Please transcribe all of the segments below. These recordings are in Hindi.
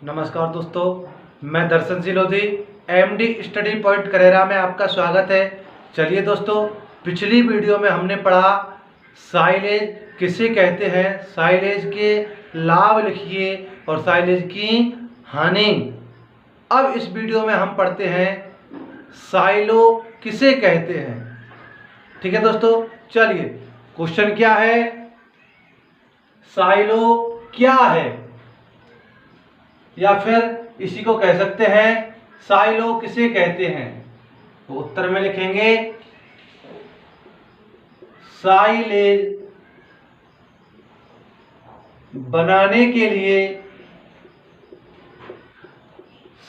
नमस्कार दोस्तों, मैं दर्शन सिलोधी एमडी स्टडी पॉइंट करेरा में आपका स्वागत है। चलिए दोस्तों, पिछली वीडियो में हमने पढ़ा साइलेज किसे कहते हैं, साइलेज के लाभ लिखिए और साइलेज की हानि। अब इस वीडियो में हम पढ़ते हैं साइलो किसे कहते हैं। ठीक है दोस्तों, चलिए क्वेश्चन क्या है, साइलो क्या है, या फिर इसी को कह सकते हैं साइलो किसे कहते हैं। तो उत्तर में लिखेंगे साइलेज बनाने के लिए,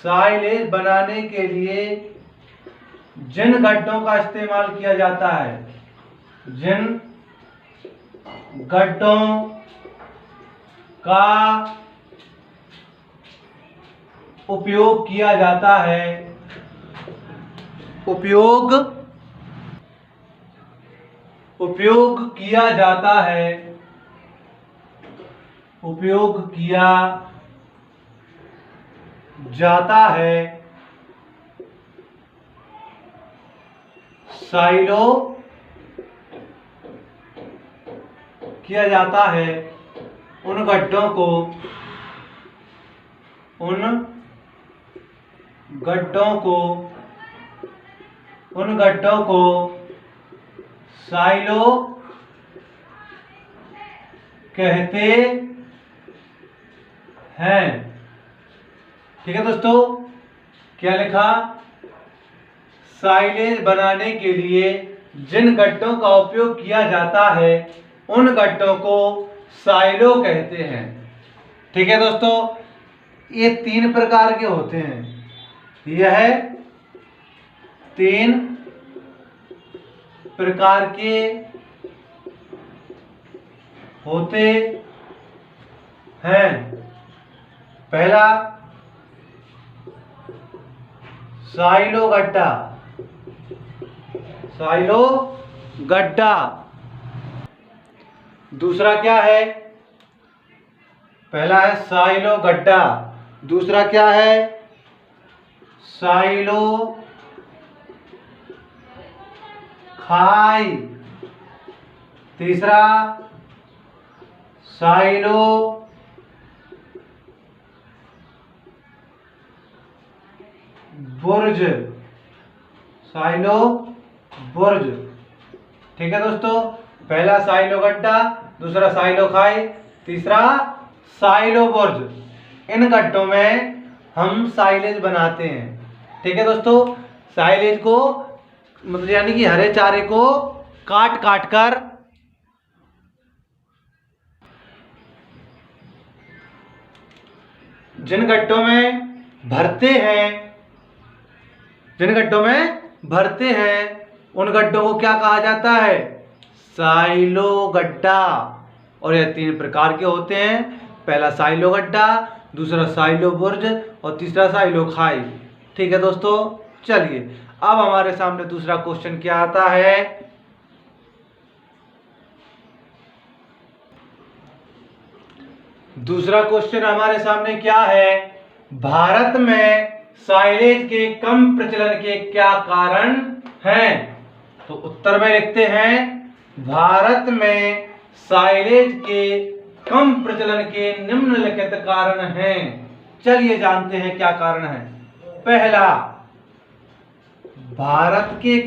साइलेज बनाने के लिए जिन गड्ढों का इस्तेमाल किया जाता है, जिन गड्ढों का उपयोग किया जाता है, उपयोग किया जाता है, उपयोग किया जाता है, साइलो किया जाता है उन गड्ढों को, उन गड्ढों को साइलो कहते हैं। ठीक है दोस्तों, क्या लिखा, साइलेज बनाने के लिए जिन गड्ढों का उपयोग किया जाता है उन गड्ढों को साइलो कहते हैं। ठीक है दोस्तों, ये 3 प्रकार के होते हैं, यह 3 प्रकार के होते हैं। पहला साइलो गड्ढा, साइलो गड्ढा। दूसरा क्या है, पहला है साइलो गड्ढा, दूसरा क्या है साइलो खाई, तीसरा साइलो बुर्ज, साइलो बुर्ज। ठीक है दोस्तों, पहला साइलो गड्ढा, दूसरा साइलो खाई, तीसरा साइलो बुर्ज। इन गड्ढों में हम साइलेज बनाते हैं। ठीक है दोस्तों, साइलेज को मतलब यानी कि हरे चारे को काट काट कर जिन गड्ढों में भरते हैं, जिन गड्ढों में भरते हैं उन गड्ढों को क्या कहा जाता है, साइलो गड्ढा। और यह 3 प्रकार के होते हैं, पहला साइलो गड्ढा, दूसरा साइलो बुर्ज और तीसरा साइलो खाई। ठीक है दोस्तों, चलिए अब हमारे सामने दूसरा क्वेश्चन क्या आता है, दूसरा क्वेश्चन हमारे सामने क्या है, भारत में साइलेज के कम प्रचलन के क्या कारण हैं। तो उत्तर में लिखते हैं भारत में साइलेज के कम प्रचलन के निम्नलिखित कारण हैं। चलिए जानते हैं क्या कारण है। पहला, भारत के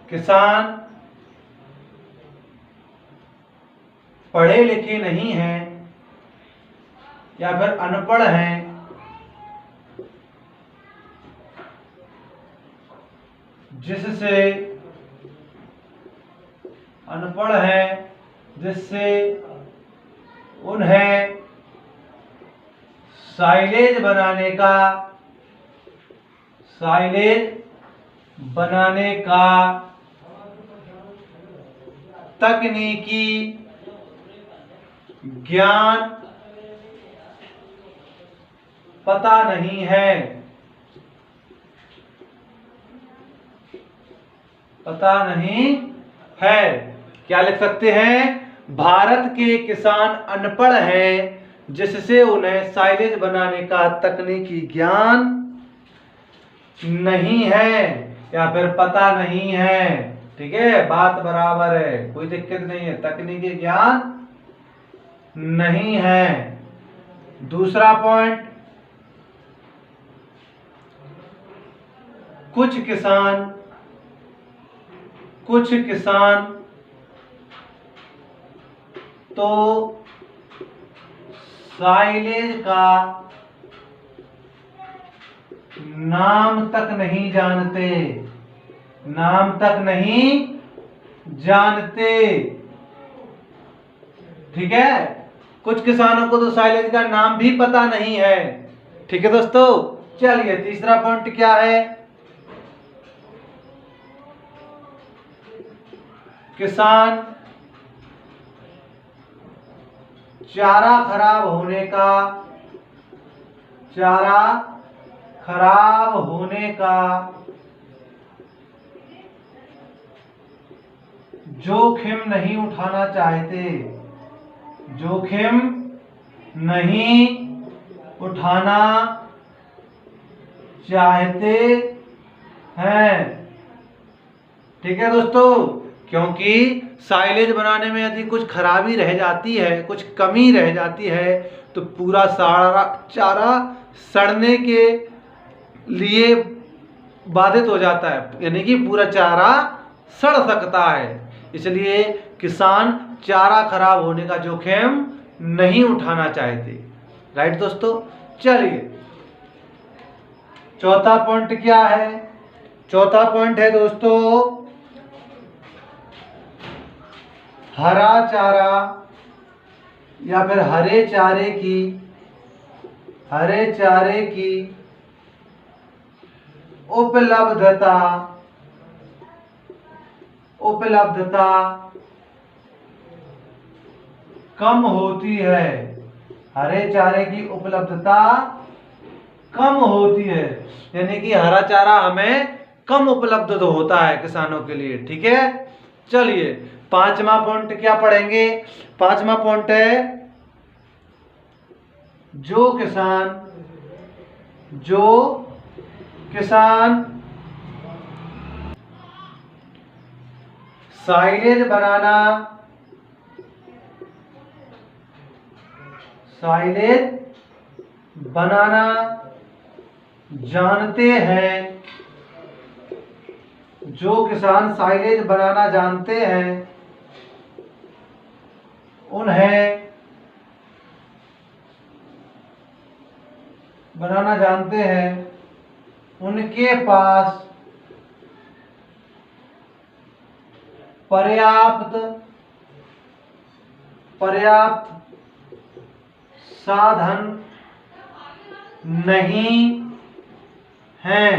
किसान पढ़े लिखे नहीं हैं या फिर अनपढ़ हैं, जिससे अनपढ़ हैं, जिससे उन्हें साइलेज बनाने का तकनीकी ज्ञान पता नहीं है, पता नहीं है। क्या लिख सकते हैं, भारत के किसान अनपढ़ हैं जिससे उन्हें साइलेज बनाने का तकनीकी ज्ञान नहीं है या फिर पता नहीं है। ठीक है, बात बराबर है, कोई दिक्कत नहीं है, तकनीकी ज्ञान नहीं है। दूसरा पॉइंट, कुछ किसान तो साइलेज का नाम तक नहीं जानते। ठीक है, कुछ किसानों को तो साइलेज का नाम भी पता नहीं है। ठीक है दोस्तों, चलिए तीसरा पॉइंट क्या है, किसान चारा खराब होने का जोखिम नहीं उठाना चाहते हैं। ठीक है दोस्तों, क्योंकि साइलेज बनाने में यदि कुछ खराबी रह जाती है, कुछ कमी रह जाती है, तो पूरा सारा चारा सड़ने के लिए बाधित हो जाता है, यानी कि पूरा चारा सड़ सकता है। इसलिए किसान चारा खराब होने का जोखिम नहीं उठाना चाहते। राइट दोस्तों, चलिए चौथा पॉइंट क्या है, चौथा पॉइंट है दोस्तों, हरा चारा या फिर हरे चारे की उपलब्धता कम होती है। हरे चारे की उपलब्धता कम होती है, यानी कि हरा चारा हमें कम उपलब्ध होता है किसानों के लिए। ठीक है, चलिए पांचवा पॉइंट क्या पढ़ेंगे, पांचवा पॉइंट है, जो किसान साइलेज बनाना जानते हैं, जो किसान साइलेज बनाना जानते हैं, उनके पास पर्याप्त साधन नहीं हैं।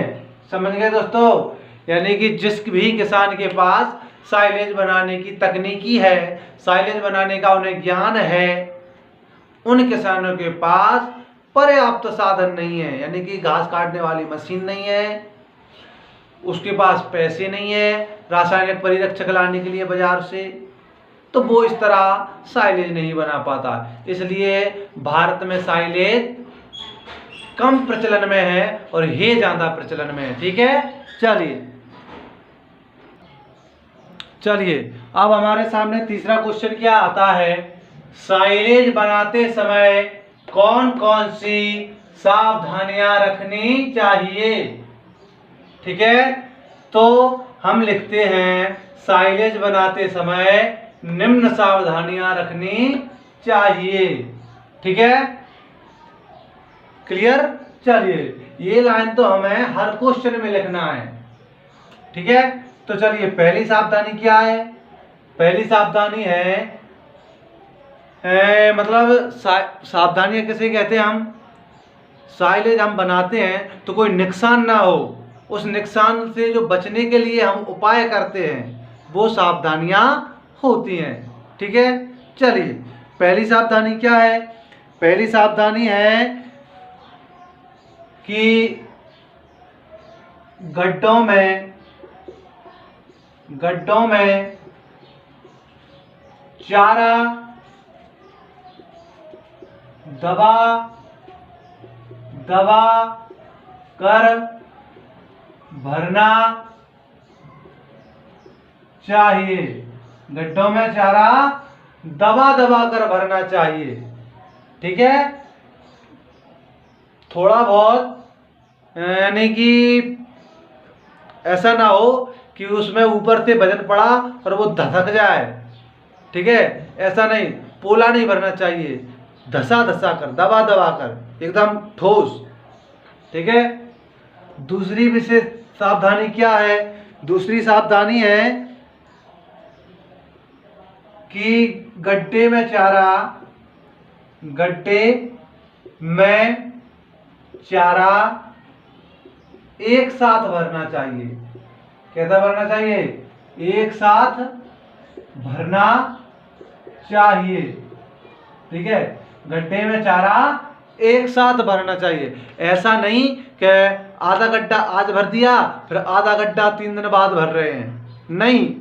समझ गए दोस्तों, यानी कि जिस भी किसान के पास साइलेज बनाने की तकनीकी है, साइलेज बनाने का उन्हें ज्ञान है, उन किसानों के पास पर्याप्त साधन नहीं है, यानी कि घास काटने वाली मशीन नहीं है, उसके पास पैसे नहीं है रासायनिक परिरक्षक लाने के लिए बाजार से, तो वो इस तरह साइलेज नहीं बना पाता। इसलिए भारत में साइलेज कम प्रचलन में है और ये ज्यादा प्रचलन में है। ठीक है, चलिए अब हमारे सामने तीसरा क्वेश्चन क्या आता है, साइलेज बनाते समय कौन कौन सी सावधानियां रखनी चाहिए। ठीक है, तो हम लिखते हैं साइलेज बनाते समय निम्न सावधानियां रखनी चाहिए। ठीक है, क्लियर। चलिए ये लाइन तो हमें हर क्वेश्चन में लिखना है। ठीक है, तो चलिए पहली सावधानी क्या है, पहली सावधानी है मतलब सावधानियां किसे कहते हैं, हम साइलेज हम बनाते हैं तो कोई नुकसान ना हो, उस नुकसान से जो बचने के लिए हम उपाय करते हैं वो सावधानियां होती हैं। ठीक है, चलिए पहली सावधानी क्या है, पहली सावधानी है कि गड्ढों में चारा दबा दबा कर भरना चाहिए। गड्ढों में चारा दबा दबा कर भरना चाहिए। ठीक है, थोड़ा बहुत यानी कि ऐसा ना हो कि उसमें ऊपर से वजन पड़ा और वो धसक जाए। ठीक है, ऐसा नहीं, पोला नहीं भरना चाहिए, धसा धसा कर, दबा दबा कर, एकदम ठोस। ठीक है, दूसरी विशेष सावधानी क्या है? दूसरी सावधानी है कि गड्ढे में चारा एक साथ भरना चाहिए। कैसा भरना चाहिए? एक साथ भरना चाहिए। ठीक है, गड्ढे में चारा एक साथ भरना चाहिए। ऐसा नहीं कि आधा गड्ढा आज भर दिया फिर आधा गड्ढा 3 दिन बाद भर रहे हैं। नहीं,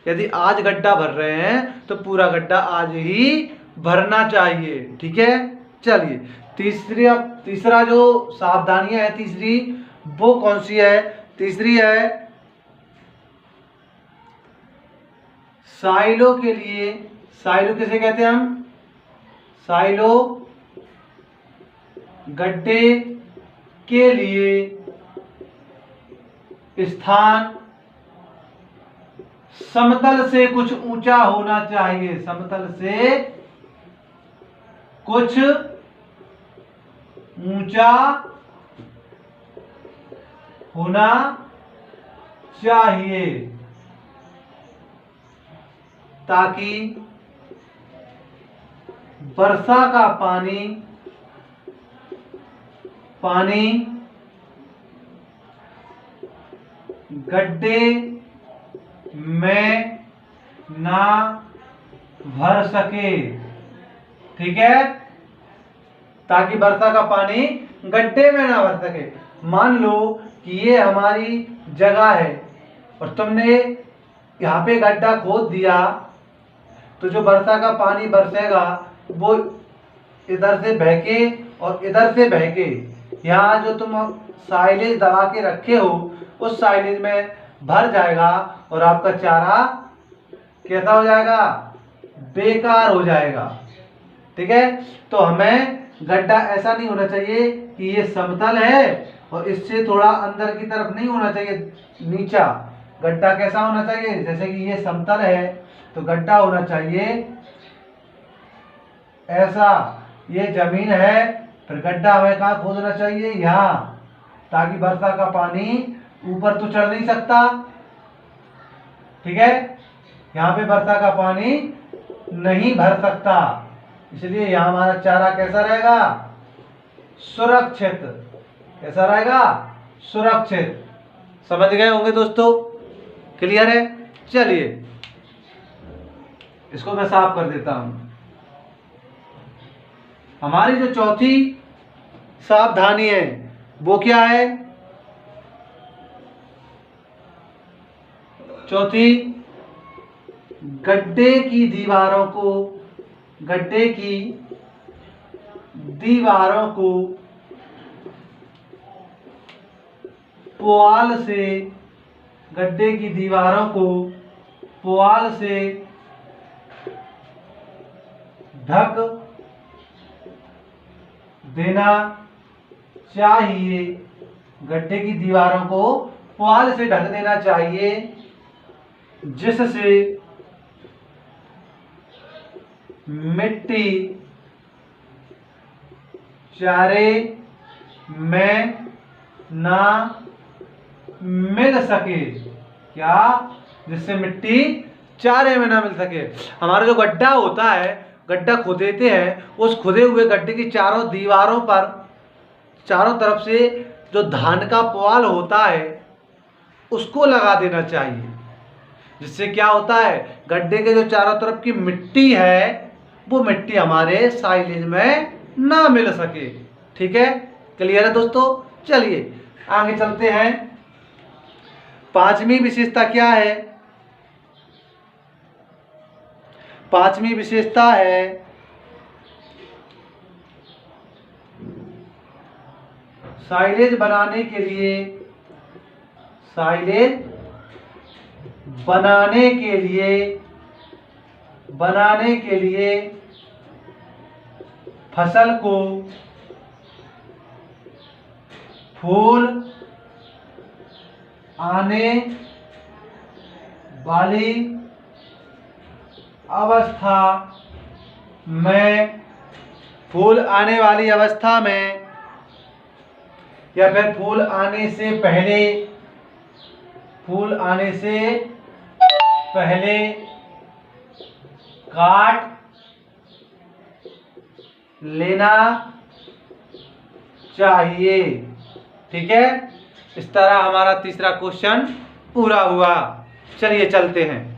यदि आज गड्ढा भर रहे हैं तो पूरा गड्ढा आज ही भरना चाहिए। ठीक है, चलिए तीसरा जो सावधानियां है तीसरी, वो कौन सी है? तीसरी है साइलो के लिए। साइलो किसे कहते हैं हम? साइलो गड्ढे के लिए स्थान समतल से कुछ ऊंचा होना चाहिए। समतल से कुछ ऊंचा होना चाहिए ताकि वर्षा का पानी गड्ढे में ना भर सके। ठीक है, ताकि वर्षा का पानी गड्ढे में ना भर सके। मान लो कि ये हमारी जगह है और तुमने यहाँ पे गड्ढा खोद दिया, तो जो वर्षा का पानी बरसेगा वो इधर से बहके और इधर से बहके यहाँ जो तुम साइलेज दबा के रखे हो उस साइलेज में भर जाएगा और आपका चारा कैसा हो जाएगा? बेकार हो जाएगा। ठीक है, तो हमें गड्ढा ऐसा नहीं होना चाहिए कि ये समतल है और इससे थोड़ा अंदर की तरफ नहीं होना चाहिए, नीचा। गड्ढा कैसा होना चाहिए? जैसे कि ये समतल है तो गड्ढा होना चाहिए ऐसा। ये जमीन है, फिर गड्ढा हमें कहाँ खोदना चाहिए? यहाँ, ताकि वर्षा का पानी ऊपर तो चढ़ नहीं सकता। ठीक है, यहाँ पे वर्षा का पानी नहीं भर सकता, इसलिए यहाँ हमारा चारा कैसा रहेगा? सुरक्षित। कैसा रहेगा? सुरक्षित। समझ गए होंगे दोस्तों? क्लियर है? चलिए इसको मैं साफ कर देता हूं। हमारी जो चौथी सावधानी है वो क्या है? चौथी, गड्ढे की दीवारों को पुआल से ढक देना चाहिए। गड्ढे की दीवारों को पुआल से ढक देना चाहिए, जिससे मिट्टी चारे में ना मिल सके। क्या? जिससे मिट्टी चारे में ना मिल सके। हमारा जो गड्ढा होता है, गड्ढा खोदेते हैं, उस खुदे हुए गड्ढे की चारों दीवारों पर चारों तरफ से जो धान का पुआल होता है उसको लगा देना चाहिए। जिससे क्या होता है? गड्ढे के जो चारों तरफ की मिट्टी है वो मिट्टी हमारे साइलेज में ना मिल सके। ठीक है, क्लियर है दोस्तों? चलिए आगे चलते हैं। पांचवी विशेषता क्या है? पांचवी विशेषता है साइलेज बनाने के लिए, साइलेज बनाने के लिए फसल को फूल आने वाली अवस्था में, फूल आने वाली अवस्था में या फिर फूल आने से पहले, फूल आने से पहले काट लेना चाहिए। ठीक है, इस तरह हमारा तीसरा क्वेश्चन पूरा हुआ। चलिए चलते हैं।